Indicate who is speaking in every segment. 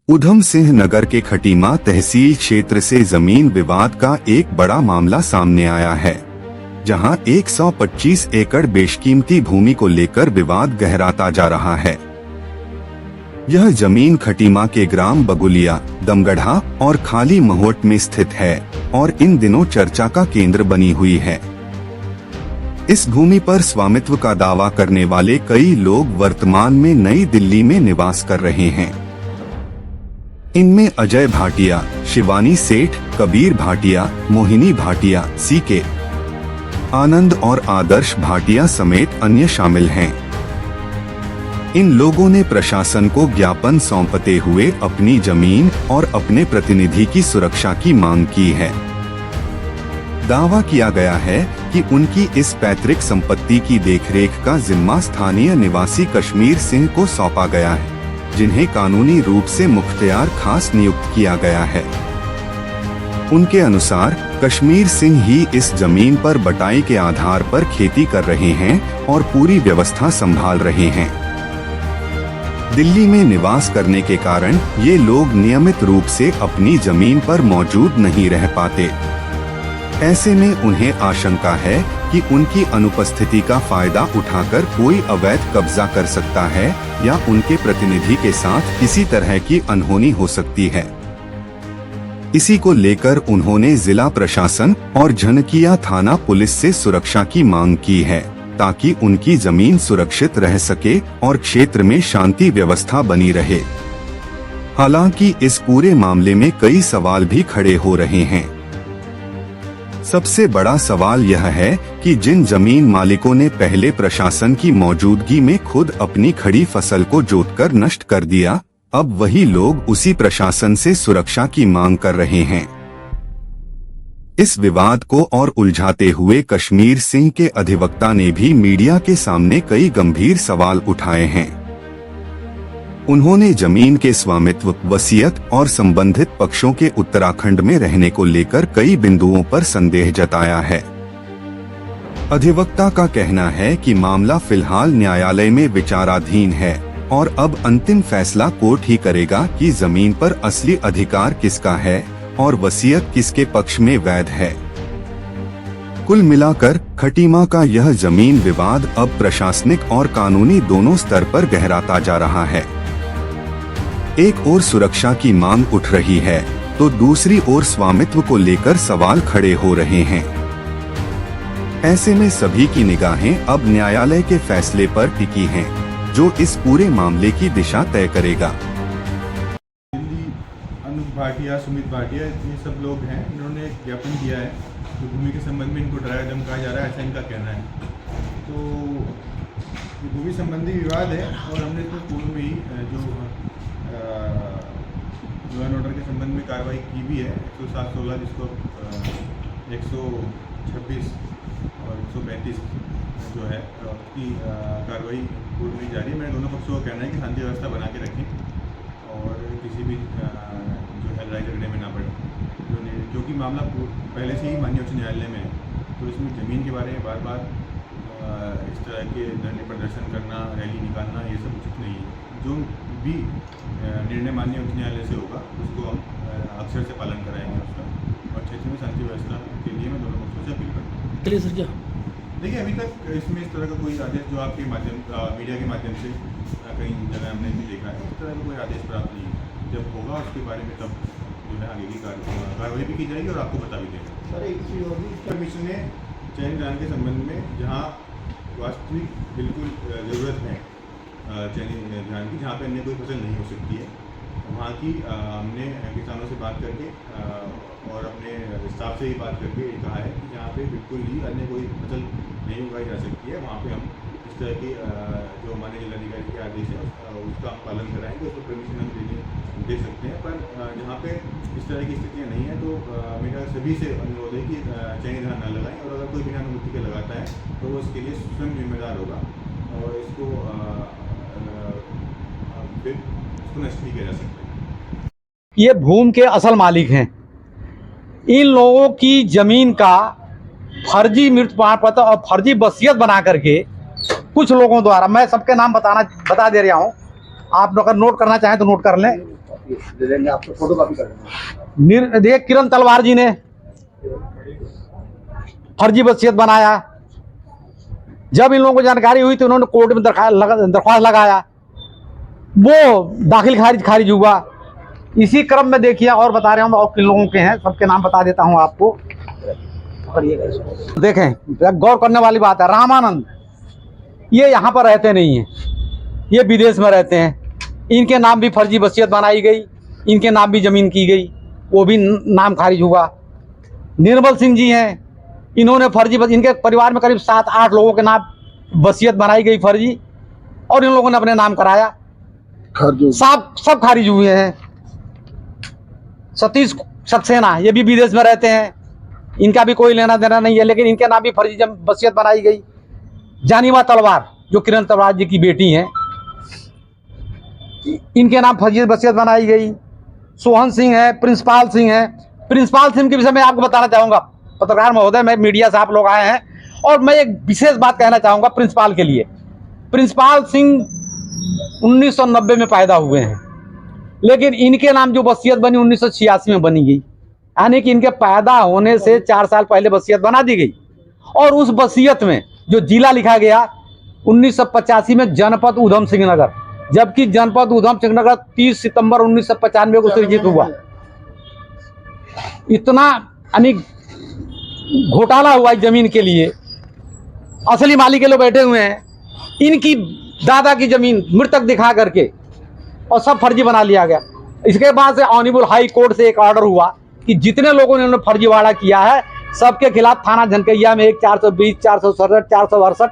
Speaker 1: उधम सिंह नगर के खटीमा तहसील क्षेत्र से जमीन विवाद का एक बड़ा मामला सामने आया है, जहां 125 एकड़ बेशकीमती भूमि को लेकर विवाद गहराता जा रहा है। यह जमीन खटीमा के ग्राम बगुलिया, दमगढ़ा और खाली महोट में स्थित है और इन दिनों चर्चा का केंद्र बनी हुई है। इस भूमि पर स्वामित्व का दावा करने वाले कई लोग वर्तमान में नई दिल्ली में निवास कर रहे हैं। इनमें अजय भाटिया, शिवानी सेठ, कबीर भाटिया, मोहिनी भाटिया, सीके आनंद और आदर्श भाटिया समेत अन्य शामिल हैं। इन लोगों ने प्रशासन को ज्ञापन सौंपते हुए अपनी जमीन और अपने प्रतिनिधि की सुरक्षा की मांग की है। दावा किया गया है कि उनकी इस पैतृक संपत्ति की देखरेख का जिम्मा स्थानीय निवासी कश्मीर सिंह को सौंपा गया है, जिन्हें कानूनी रूप से मुख्तियार खास नियुक्त किया गया है। उनके अनुसार कश्मीर सिंह ही इस जमीन पर बटाई के आधार पर खेती कर रहे हैं और पूरी व्यवस्था संभाल रहे हैं। दिल्ली में निवास करने के कारण ये लोग नियमित रूप से अपनी जमीन पर मौजूद नहीं रह पाते। ऐसे में उन्हें आशंका है कि उनकी अनुपस्थिति का फायदा उठाकर कोई अवैध कब्जा कर सकता है या उनके प्रतिनिधि के साथ किसी तरह की अनहोनी हो सकती है। इसी को लेकर उन्होंने जिला प्रशासन और झनकिया थाना पुलिस से सुरक्षा की मांग की है, ताकि उनकी जमीन सुरक्षित रह सके और क्षेत्र में शांति व्यवस्था बनी रहे। हालांकि इस पूरे मामले में कई सवाल भी खड़े हो रहे हैं। सबसे बड़ा सवाल यह है कि जिन जमीन मालिकों ने पहले प्रशासन की मौजूदगी में खुद अपनी खड़ी फसल को जोतकर नष्ट कर दिया, अब वही लोग उसी प्रशासन से सुरक्षा की मांग कर रहे हैं। इस विवाद को और उलझाते हुए कश्मीर सिंह के अधिवक्ता ने भी मीडिया के सामने कई गंभीर सवाल उठाए हैं। उन्होंने जमीन के स्वामित्व, वसीयत और संबंधित पक्षों के उत्तराखंड में रहने को लेकर कई बिंदुओं पर संदेह जताया है। अधिवक्ता का कहना है कि मामला फिलहाल न्यायालय में विचाराधीन है और अब अंतिम फैसला कोर्ट ही करेगा कि जमीन पर असली अधिकार किसका है और वसीयत किसके पक्ष में वैध है। कुल मिलाकर खटीमा का यह जमीन विवाद अब प्रशासनिक और कानूनी दोनों स्तर पर गहराता जा रहा है। एक ओर सुरक्षा की मांग उठ रही है, तो दूसरी ओर स्वामित्व को लेकर सवाल खड़े हो रहे हैं। ऐसे में सभी की निगाहें अब न्यायालय के फैसले पर टिकी हैं, जो इस पूरे मामले की दिशा तय करेगा।
Speaker 2: अनुप भाटिया, सुमित भाटिया, ये सब लोग हैं, इन्होंने एक ज्ञापन दिया है जो भूमि के संबंध में इनको डराया धमकाया जा रहा है, ऐसा इनका कहना है। तो ये भूमि संबंधी विवाद है और हमने इसमें पूर्व में ही जो लॉ एंड ऑर्डर के संबंध में कार्रवाई की भी है। 107-16 जिसको 126 और 135 जो है उसकी कार्रवाई पूर्व में जारी है। मेरे दोनों पक्षों का कहना है कि शांति व्यवस्था बना के रखें और किसी भी जो है लड़ाई झगड़े में ना पड़े, क्योंकि मामला पहले से ही माननीय उच्च न्यायालय में है। तो इसमें ज़मीन के बारे में बार बार इस तरह के धरने प्रदर्शन करना, रैली निकालना, ये सब उचित नहीं है। जो भी निर्णय माननीय उच्च न्यायालय से होगा उसको हम अक्षर से पालन कराएंगे उसका, और क्षेत्र में शांति व्यवस्था के लिए मैं दोनों पक्षों से अपील करूँगा।
Speaker 3: चलिए सर, क्या
Speaker 2: देखिए, अभी तक इसमें इस तरह का कोई आदेश जो आपके माध्यम मीडिया के माध्यम से कई जगह हमने भी देखा है, इस तरह का कोई आदेश प्राप्त नहीं है। जब होगा उसके बारे में तब जो है आगे की कार्रवाई भी की जाएगी और आपको बता भी देंगे। सर, एक चीज़ होगी, कमीशन ने चयन दान के संबंध में जहाँ वास्तविक बिल्कुल ज़रूरत है चयनित ध्यान की, जहाँ पे अन्य कोई फसल नहीं हो सकती है, वहाँ की हमने किसानों से बात करके और अपने स्टाफ से ही बात करके ये कहा है कि जहाँ पे बिल्कुल ही अन्य कोई फसल नहीं उगाई जा सकती है, वहाँ पे हम इस तरह की जो माननीय जिलाधिकारी के आदेश है उसका हम पालन कराएंगे, उसको परमिशन हम दे सकते हैं। पर जहाँ पे इस तरह की स्थितियाँ नहीं है तो मेरा सभी से अनुरोध है कि चयनित धान न लगाएं, और अगर कोई बिना अनुमति के लगाता है तो वो इसके लिए स्वयं जिम्मेदार होगा और इसको नष्ट नहीं किया जा सकता।
Speaker 3: ये भूमि के असल मालिक हैं। इन लोगों की जमीन का फर्जी मृत्यु प्रमाण पत्र और फर्जी वसीयत बना करके कुछ लोगों द्वारा, मैं सबके नाम बता दे रहा हूं, आप अगर नोट करना चाहें तो नोट कर लें।
Speaker 4: कॉपी ले लेंगे, आपको फोटो कॉपी कर देंगे।
Speaker 3: देखिए किरण तलवार जी ने फर्जी वसीयत बनाया। जब इन लोगों को जानकारी हुई तो उन्होंने कोर्ट में दरख्वास्त लगाया, वो दाखिल खारिज हुआ। इसी क्रम में देखिए और बता रहे हूँ और किन लोगों के हैं, सबके नाम बता देता हूँ आपको। देखें गौर करने वाली बात है, रामानंद ये यहाँ पर रहते नहीं हैं, ये विदेश में रहते हैं। इनके नाम भी फर्जी वसीयत बनाई गई, इनके नाम भी ज़मीन की गई, वो भी नाम खारिज हुआ। निर्मल सिंह जी हैं, इन्होंने फर्जी, इनके परिवार में करीब 7-8 लोगों के नाम वसीयत बनाई गई फर्जी, और इन लोगों ने अपने नाम कराया, सब खारिज हुए हैं। सतीश सक्सेना ये भी विदेश में रहते हैं, इनका भी कोई लेना देना नहीं है, लेकिन इनके नाम भी फर्जी वसीयत बनाई गई। जानिमा तलवार जो किरण तलवार जी की बेटी हैं, इनके नाम फर्जी वसीयत बनाई गई। सोहन सिंह है, प्रिंसपाल सिंह है। प्रिंसपाल सिंह के विषय में आपको बताना चाहूँगा, पत्रकार महोदय, मैं मीडिया से आप लोग आए हैं और मैं एक विशेष बात कहना चाहूँगा प्रिंसिपाल के लिए। प्रिंसिपाल सिंह 1990 में पैदा हुए हैं, लेकिन इनके नाम जो वसीयत बनी 1986 में बनी गई, यानी कि इनके पैदा होने से 4 साल पहले वसीयत बना दी गई। और उस वसीयत में जो जिला लिखा गया 1985 में जनपद उधम सिंह नगर, जबकि जनपद उधम सिंह नगर 30 सितंबर 1995 को सृजित हुआ। इतना यानी घोटाला हुआ इस जमीन के लिए, असली मालिक के लोग बैठे हुए हैं, इनकी दादा की जमीन मृतक दिखा करके और सब फर्जी बना लिया गया। इसके बाद से ऑनरेबल हाई कोर्ट से एक ऑर्डर हुआ कि जितने लोगों ने फर्जीवाड़ा किया है सबके खिलाफ थाना झनकैया में एक 420, 467, 468,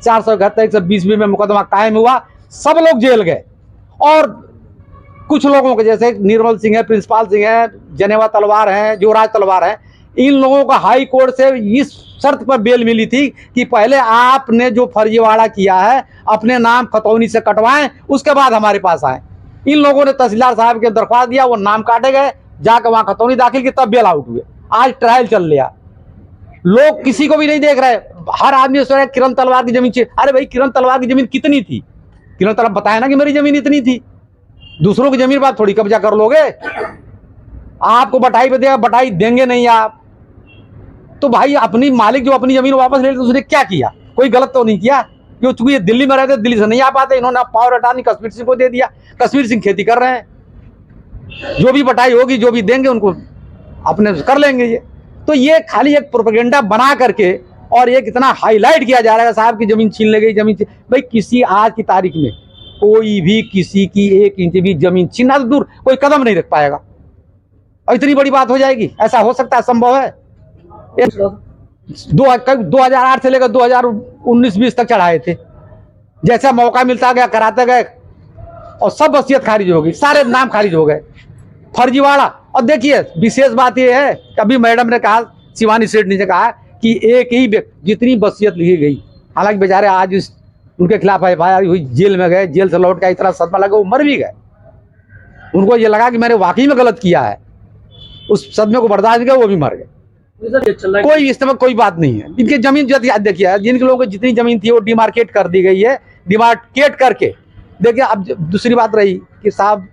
Speaker 3: 471, 120 में मुकदमा कायम हुआ। सब लोग जेल गए और कुछ लोगों के जैसे निर्मल सिंह है, प्रिंसिपाल सिंह है, जनेवा तलवार हैं, जोराज तलवार हैं, इन लोगों का हाई कोर्ट से इस शर्त पर बेल मिली थी कि पहले आपने जो फर्जीवाड़ा किया है अपने नाम खतौनी से कटवाएं, उसके बाद हमारे पास आए। इन लोगों ने तहसीलदार साहब के दरख्वास्त दिया, वो नाम काटे गए, जाकर वहां खतौनी दाखिल की, तब बेल आउट हुए। आज ट्रायल चल रहा, लोग किसी को भी नहीं देख रहे, हर आदमी सोच रहा है किरण तलवार की जमीन चाहिए। अरे भाई किरण तलवार की जमीन कितनी थी? किरण तलवार बताया ना कि मेरी जमीन इतनी थी। दूसरों की जमीन पर आप थोड़ी कब्जा कर लोगे, आपको बटाई पे देगा, बटाई देंगे नहीं आप तो भाई अपनी मालिक जो अपनी जमीन वापस ले, तो उसने क्या किया? कोई गलत तो नहीं किया। क्यों? चूंकि ये दिल्ली में रहते, दिल्ली से नहीं आ पाते, इन्होंने पावर अटॉर्नी कश्मीर सिंह को दे दिया। कश्मीर सिंह खेती कर रहे हैं, जो भी बटाई होगी, जो भी देंगे उनको अपने कर लेंगे। ये तो ये खाली एक प्रोपेगेंडा बना करके और एक इतना हाईलाइट किया जा रहा है साहब की जमीन छीन ले गई, जमीन भाई किसी आज की तारीख में कोई भी किसी की 1 इंच भी जमीन छीनना तो दूर, कोई कदम नहीं रख पाएगा और इतनी बड़ी बात हो जाएगी। ऐसा हो सकता है? संभव है? 2008 से लेकर 2019-20 तक चढ़ाए थे, जैसा मौका मिलता गया कराते गए और सब वसीयत खारिज हो गई, सारे नाम खारिज हो गए, फर्जीवाड़ा। और देखिए विशेष बात यह है, कभी मैडम ने कहा, शिवानी सेठ ने कहा कि एक ही जितनी वसीयत लिखी गई, हालांकि बेचारे आज उनके खिलाफ FIR हुई, जेल में गए, जेल से लौट के इतना सदमा लगा वो मर भी गए। उनको ये लगा कि मैंने वाकई में गलत किया है, उस सदमे को बर्दाश्त किया, वो भी मर गए। कोई इस तरह कोई बात नहीं है। इनकी जमीन देखिए, जिनके लोगों की जितनी जमीन थी वो डिमार्केट कर दी गई है। डिमार्केट करके देखिए, अब दूसरी बात रही कि साहब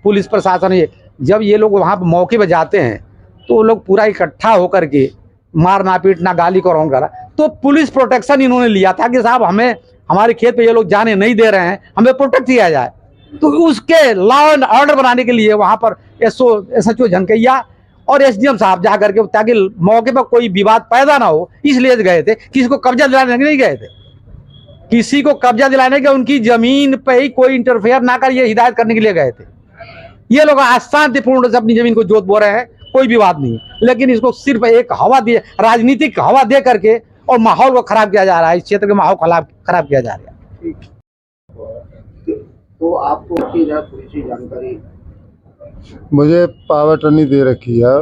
Speaker 3: पुलिस प्रशासन, ये जब ये लोग वहाँ पर मौके पर जाते हैं तो वो लोग पूरा इकट्ठा होकर के मारना पीटना, गाली गलौज करा, तो पुलिस प्रोटेक्शन इन्होंने लिया था कि साहब हमें हमारे खेत पे ये लोग जाने नहीं दे रहे हैं, हमें प्रोटेक्ट किया जाए। तो उसके लॉ एंड ऑर्डर बनाने के लिए वहाँ पर SHO झनकैया और SDM साहब जा करके, ताकि मौके पर कोई विवाद पैदा ना हो, इसलिए गए थे। किसी को कब्जा दिलाने नहीं गए थे, किसी को कब्जा दिलाने के उनकी जमीन पे ही कोई इंटरफेयर ना कर, ये हिदायत करने के लिए गए थे। ये लोग शांतिपूर्ण से अपनी जमीन को जोत बो रहे हैं, कोई भी बात नहीं, लेकिन इसको सिर्फ एक हवा दिए, राजनीतिक हवा दे करके और माहौल को खराब किया जा रहा है, इस क्षेत्र के माहौल खराब किया जा रहा है।
Speaker 4: तो आपको थोड़ी सी जानकारी।
Speaker 5: मुझे पावर अटॉर्नी दे रखी है।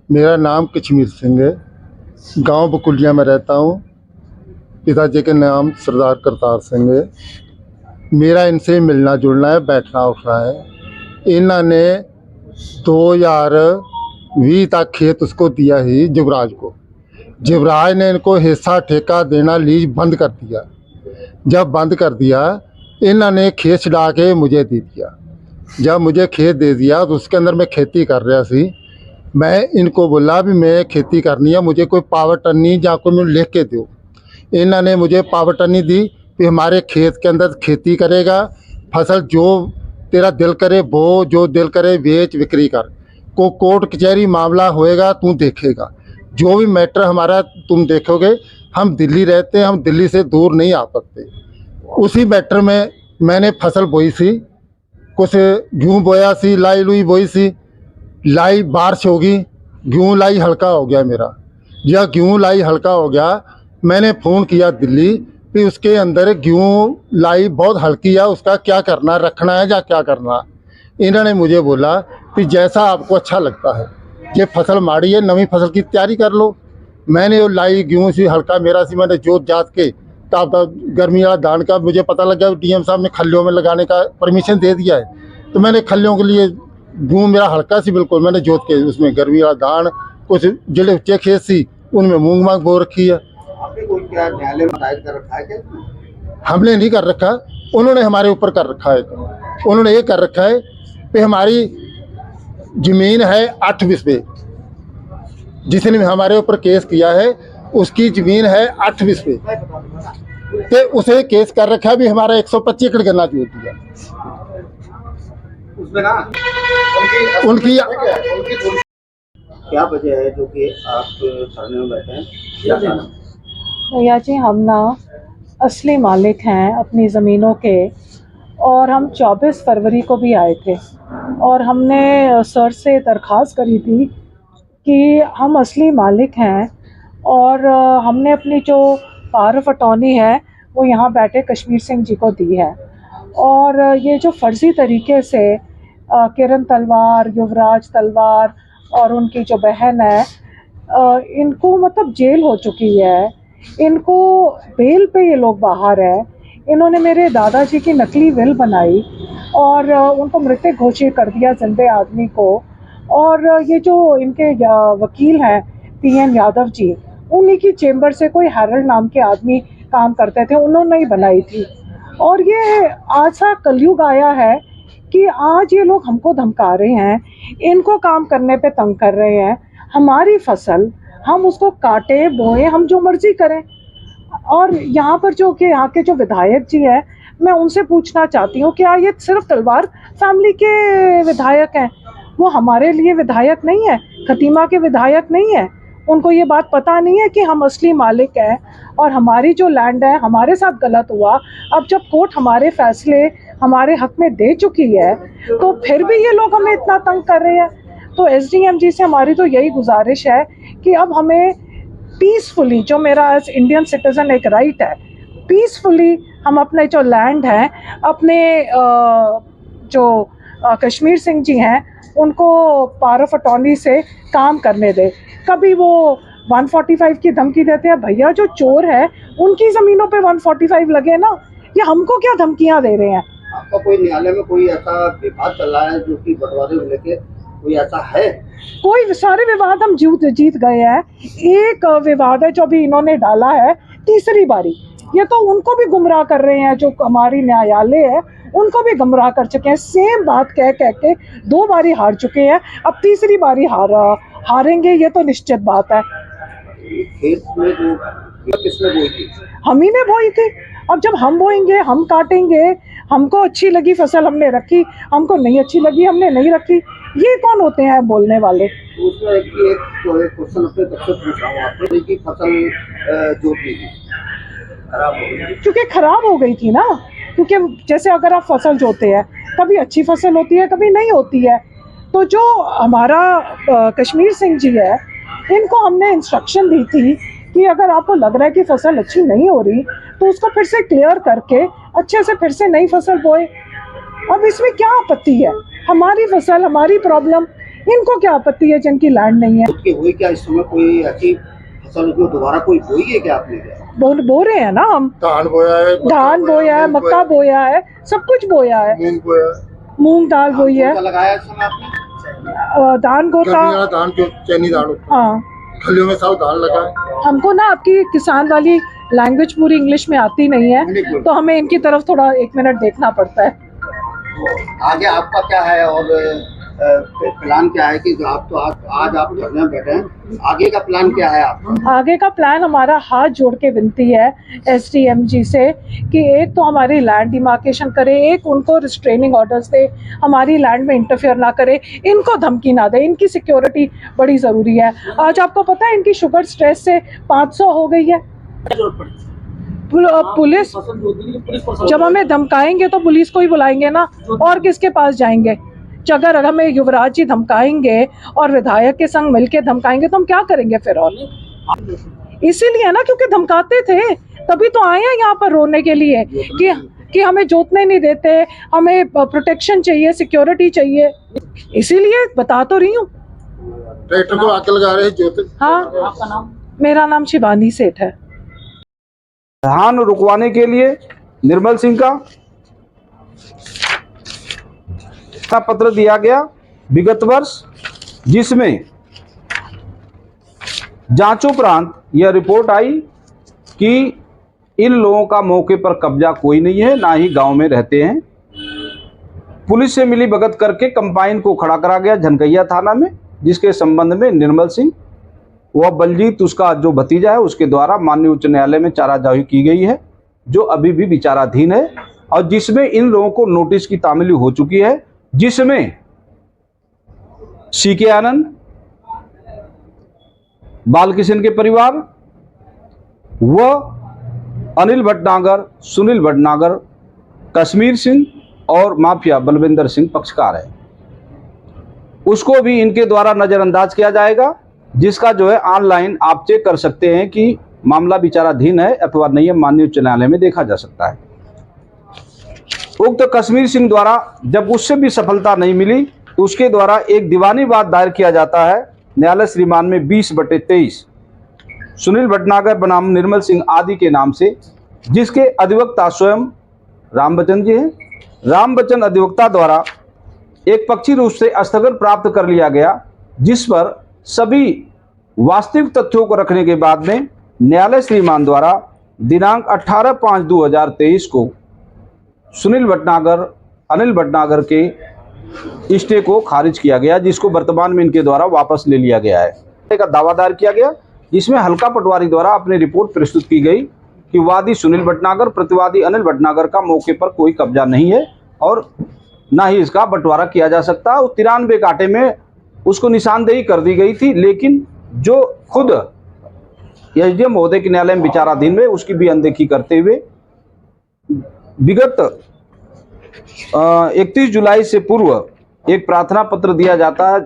Speaker 5: मेरा नाम कश्मीर सिंह है, गांव बकुलिया में रहता हूं। पिताजी के नाम सरदार करतार सिंह है। मेरा इनसे मिलना जुलना है, बैठना उठना है। इन्होंने 2020 तक खेत उसको दिया ही युवराज को। युवराज ने इनको हिस्सा ठेका देना लीज बंद कर दिया। जब बंद कर दिया, इन्होंने खेत छुड़ा के मुझे दे दिया। जब मुझे खेत दे दिया तो उसके अंदर मैं खेती कर रहा सी। मैं इनको बोला भी मैं खेती करनी है, मुझे कोई पावर टर्नी या कोई मुझे लिख के दो। इन्होंने मुझे पावर टर्नी दी कि हमारे खेत के अंदर खेती करेगा, फसल जो तेरा दिल करे बो, जो दिल करे बेच बिक्री कर, को कोर्ट कचहरी मामला होएगा तू देखेगा, जो भी मैटर हमारा तुम देखोगे। हम दिल्ली रहते हैं, हम दिल्ली से दूर नहीं आ सकते। उसी मैटर में मैंने फसल बोई सी, कुछ गेहूँ बोया सी, लाई लुई बोई सी। लाई बारिश होगी, गेहूँ लाई हल्का हो गया मेरा। यह गेहूँ लाई हल्का हो गया, मैंने फ़ोन किया दिल्ली कि उसके अंदर गेहूँ लाई बहुत हल्की है, उसका क्या करना, रखना है या क्या करना। इन्होंने मुझे बोला कि जैसा आपको अच्छा लगता है, ये फसल माड़ी है, नवी फसल की तैयारी कर लो। मैंने वो लाई गेहूँ सी हल्का मेरा सी, मैंने जोत जात के ताप गर्मी वाला धान का मुझे पता लग गया डीएम साहब ने खल्लियों में लगाने का परमिशन दे दिया है। तो मैंने खल्लियों के लिए गेहूँ मेरा हल्का सी बिल्कुल, मैंने जोत के उसमें गर्मी वाला धान, कुछ जड़े ऊँचे खेत सी उनमें मूंग मांग बो रखी है।
Speaker 4: आपने कोई क्या न्यायालय में दायर कर रखा है क्या?
Speaker 5: हमने नहीं कर रखा, उन्होंने हमारे ऊपर कर रखा है। उन्होंने ये कर रखा है कि हमारी ज़मीन है 8 बिस्बे, जिसने हमारे ऊपर केस किया है उसकी ज़मीन है 8 बिस्बे, तो उसे केस कर रखा है भी हमारा 125 एकड़ गन्ना जोत दिया।
Speaker 4: उसमें ना
Speaker 5: उनकी
Speaker 4: क्या वजह है जो कि आप धरने में बैठे हैं? क्या कारण?
Speaker 6: भैया जी, हम ना असली मालिक हैं अपनी ज़मीनों के, और हम 24 फरवरी को भी आए थे और हमने सर से दरख्वास्त करी थी कि हम असली मालिक हैं और हमने अपनी जो पावर ऑफ अटॉर्नी है वो यहाँ बैठे कश्मीर सिंह जी को दी है। और ये जो फर्जी तरीके से किरण तलवार, युवराज तलवार और उनकी जो बहन है, इनको मतलब जेल हो चुकी है, इनको बेल पे ये लोग बाहर है। इन्होंने मेरे दादाजी की नकली विल बनाई और उनको मृतक घोषित कर दिया जिंदे आदमी को। और ये जो इनके वकील हैं पीएन यादव जी, उन्हीं की चेंबर से कोई हैरल्ड नाम के आदमी काम करते थे, उन्होंने ही बनाई थी। और ये आज सा कलयुग आया है कि आज ये लोग हमको धमका रहे हैं, इनको काम करने पे तंग कर रहे हैं। हमारी फसल हम उसको काटे बोए, हम जो मर्जी करें। और यहाँ पर जो कि यहाँ के जो विधायक जी हैं, मैं उनसे पूछना चाहती हूँ, क्या ये सिर्फ तलवार फैमिली के विधायक हैं? वो हमारे लिए विधायक नहीं है, खतीमा के विधायक नहीं है? उनको ये बात पता नहीं है कि हम असली मालिक हैं और हमारी जो लैंड है, हमारे साथ गलत हुआ। अब जब कोर्ट हमारे फैसले हमारे हक में दे चुकी है तो फिर भी ये लोग हमें इतना तंग कर रहे हैं। तो एसडीएम जी से हमारी तो यही गुजारिश है कि अब हमें पीसफुली, जो मेरा एज इंडियन सिटीज़न एक राइट है, पीसफुली हम अपने जो लैंड है, अपने जो कश्मीर सिंह जी हैं, उनको पावर ऑफ अटॉर्नी से काम करने दे। कभी वो 145 की धमकी देते हैं, भैया जो चोर है उनकी ज़मीनों पे 145 लगे ना, ये हमको क्या धमकियाँ दे रहे हैं?
Speaker 4: आपका कोई न्यायालय में कोई ऐसा विवाद चल रहा है जो कि बंटवारे को लेके, कोई ऐसा है?
Speaker 6: कोई सारे विवाद हम जीत गए हैं। एक विवाद है जो अभी इन्होंने डाला है तीसरी बारी, ये तो उनको भी गुमराह कर रहे हैं, जो हमारी न्यायालय है उनको भी गुमराह कर चुके हैं। सेम बात कह के 2 बारी हार चुके हैं, अब तीसरी बारी हारेंगे, ये तो निश्चित बात है।
Speaker 4: खेत में जो किसने बोई थी?
Speaker 6: हम ही ने बोई थी। अब जब हम बोएंगे, हम काटेंगे, हमको अच्छी लगी फसल हमने रखी, हमको नहीं अच्छी लगी हमने नहीं रखी। ये कौन होते हैं बोलने वाले?
Speaker 4: उसमें एक क्वेश्चन अपने तक से पूछ रहा हूँ आपसे कि फसल जोत ली थी, खराब हो गई,
Speaker 6: क्योंकि खराब हो गई थी ना। क्योंकि जैसे अगर आप फसल जोते हैं, कभी अच्छी फसल होती है, कभी नहीं होती है। तो जो हमारा कश्मीर सिंह जी है, इनको हमने इंस्ट्रक्शन दी थी कि अगर आपको लग रहा है कि फसल अच्छी नहीं हो रही तो उसको फिर से क्लियर करके अच्छे से फिर से नई फसल बोए। अब इसमें क्या आपत्ति है? हमारी फसल, हमारी प्रॉब्लम, इनको क्या आपत्ति है जिनकी लैंड नहीं है?
Speaker 4: उसकी हुई क्या इस समय कोई अच्छी फसल उसमें दोबारा कोई बोई है क्या आपने?
Speaker 6: बो रहे हैं ना हम,
Speaker 5: धान बोया है,
Speaker 6: धान बोया है, मक्का बोया है, सब कुछ बोया है,
Speaker 5: मूंग बोया,
Speaker 6: मूंग दाल बोई है,
Speaker 4: लगाया इस समय आपने?
Speaker 6: धान गोता,
Speaker 5: गर्मी वाला धान जो चैनी धान होता है,
Speaker 6: हाँ।
Speaker 5: खलियों में सब धान लगा है।
Speaker 6: हमको ना आपकी किसान वाली लैंग्वेज पूरी इंग्लिश में आती नहीं है, तो हमें इनकी तरफ थोड़ा 1 मिनट देखना पड़ता है।
Speaker 4: आगे आपका क्या है और प्लान क्या है कि जो आप तो आज आप धरने में बैठे हैं, आगे का प्लान क्या है आपका?
Speaker 6: आगे का प्लान हमारा हाथ जोड़ के विनती है SDM जी से कि एक तो हमारी लैंड डिमार्केशन करे, एक उनको रिस्ट्रेनिंग ऑर्डर्स दे, हमारी लैंड में इंटरफेयर ना करे, इनको धमकी ना दे, इनकी सिक्योरिटी बड़ी ज़रूरी है। आज आपको पता है इनकी शुगर स्ट्रेस से 500 हो गई है। पुलिस जब हमें धमकाएंगे तो पुलिस को ही बुलाएंगे ना, और किसके पास जाएंगे? अगर हमें युवराज जी धमकाएंगे और विधायक के संग मिलके धमकाएंगे तो हम क्या करेंगे फिर? और इसीलिए ना, क्योंकि धमकाते थे तभी तो आए हैं यहाँ पर रोने के लिए कि हमें जोतने नहीं देते, हमें प्रोटेक्शन चाहिए, सिक्योरिटी चाहिए। इसीलिए बता तो रही हूँ।
Speaker 5: ट्रैक्टर को आग लगा रहे जोते।
Speaker 6: हाँ, आपका नाम? मेरा नाम शिवानी सेठ है।
Speaker 3: धान रुकवाने के लिए निर्मल सिंह का पत्र दिया गया विगत वर्ष, जिसमें जांचोपरांत यह रिपोर्ट आई कि इन लोगों का मौके पर कब्जा कोई नहीं है, ना ही गांव में रहते हैं। पुलिस से मिली भगत करके कंपाइन को खड़ा करा गया झनकैया थाना में, जिसके संबंध में निर्मल सिंह वह बलजीत उसका जो भतीजा है उसके द्वारा माननीय उच्च न्यायालय में चाराजोही की गई है, जो अभी भी विचाराधीन है, और जिसमें इन लोगों को नोटिस की तामीली हो चुकी है, जिसमें CK आनंद, बालकिशन के परिवार व अनिल भटनागर, सुनील भटनागर, कश्मीर सिंह और माफिया बलविंदर सिंह पक्षकार है। उसको भी इनके द्वारा नजरअंदाज किया जाएगा, जिसका जो है ऑनलाइन आप चेक कर सकते हैं कि मामला विचाराधीन है अथवा नहीं है, माननीय उच्च न्यायालय में देखा जा सकता है। उक्त कश्मीर सिंह द्वारा जब उससे भी सफलता नहीं मिली तो उसके द्वारा एक दीवानी वाद दायर किया जाता है न्यायालय श्रीमान में 20/23 सुनील भटनागर बनाम निर्मल सिंह आदि के नाम से, जिसके अधिवक्ता स्वयं रामबच्चन जी हैं। रामबच्चन अधिवक्ता द्वारा एक पक्षी रूप से स्थगन प्राप्त कर लिया गया, जिस पर सभी वास्तविक तथ्यों को रखने के बाद में न्यायालय श्रीमान द्वारा दिनांक 18/5/2023 को सुनील भटनागर, अनिल भटनागर के स्टे को खारिज किया गया, जिसको वर्तमान में इनके द्वारा वापस ले लिया गया है। एक दावा दायर किया गया, जिसमें हल्का पटवारी द्वारा अपनी रिपोर्ट प्रस्तुत की गई कि वादी सुनील भटनागर, प्रतिवादी अनिल भटनागर का मौके पर कोई कब्जा नहीं है और ना ही इसका बंटवारा किया जा सकता। 93 कांटे में उसको निशानदेही कर दी गई थी, लेकिन जो खुद SDM महोदय के न्यायालय में विचाराधीन में उसकी भी अनदेखी करते हुए विगत 31 जुलाई से पूर्व एक प्रार्थना पत्र दिया जाता है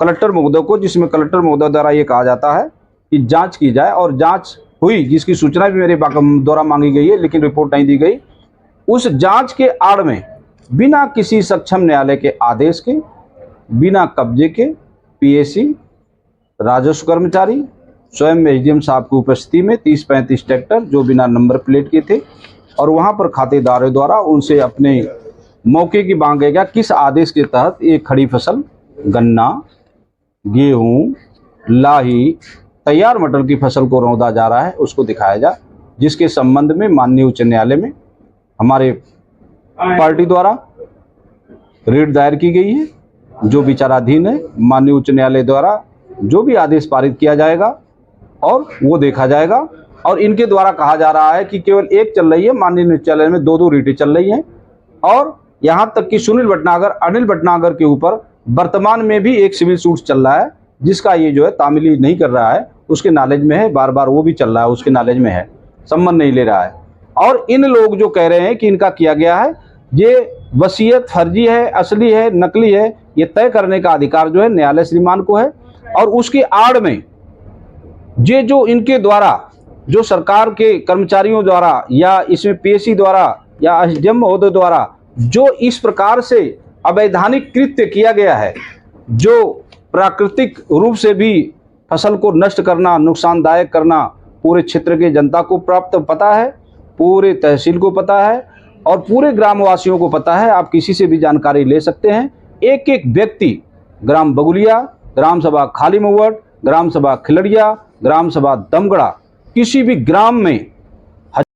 Speaker 3: कलेक्टर महोदय को, जिसमें कलेक्टर महोदय द्वारा ये कहा जाता है कि जांच की जाए, और जांच हुई, जिसकी सूचना भी मेरे द्वारा मांगी गई है, लेकिन रिपोर्ट नहीं दी गई। उस जांच के आड़ में बिना किसी सक्षम न्यायालय के आदेश के, बिना कब्जे के PAC राजस्व कर्मचारी स्वयं SDM साहब की उपस्थिति में 30-35 ट्रैक्टर जो बिना नंबर प्लेट के थे, और वहां पर खातेदारों द्वारा उनसे अपने मौके की मांगे गया किस आदेश के तहत एक खड़ी फसल गन्ना, गेहूं, लाही, तैयार मटर की फसल को रौंदा जा रहा है, उसको दिखाया जा, जिसके संबंध में माननीय उच्च न्यायालय में हमारे पार्टी द्वारा रिट दायर की गई है, जो विचाराधीन है। माननीय उच्च न्यायालय द्वारा जो भी आदेश पारित किया जाएगा और वो देखा जाएगा। और इनके द्वारा कहा जा रहा है कि केवल एक चल रही है, माननीय न्यायालय में 2-2 रिटें चल रही हैं, और यहाँ तक कि सुनील भटनागर, अनिल भटनागर के ऊपर वर्तमान में भी एक सिविल सूट चल रहा है, जिसका ये जो है तामीली नहीं कर रहा है, उसके नॉलेज में है, बार बार वो भी चल रहा है, उसके नॉलेज में है, संबंध नहीं ले रहा है। और इन लोग जो कह रहे हैं कि इनका किया गया है, ये वसीयत फर्जी है, असली है, नकली है, ये तय करने का अधिकार जो है न्यायालय श्रीमान को है। और उसकी आड़ में ये जो इनके द्वारा, जो सरकार के कर्मचारियों द्वारा या इसमें PAC द्वारा या SDM महोदय द्वारा जो इस प्रकार से अवैधानिक कृत्य किया गया है, जो प्राकृतिक रूप से भी फसल को नष्ट करना, नुकसानदायक करना, पूरे क्षेत्र के जनता को प्राप्त पता है, पूरे तहसील को पता है और पूरे ग्रामवासियों को पता है। आप किसी से भी जानकारी ले सकते हैं। एक एक व्यक्ति ग्राम बगुलिया, ग्राम सभा खाली मुवट, ग्राम सभा खिलड़िया, ग्राम सभा दमगड़ा, किसी भी ग्राम में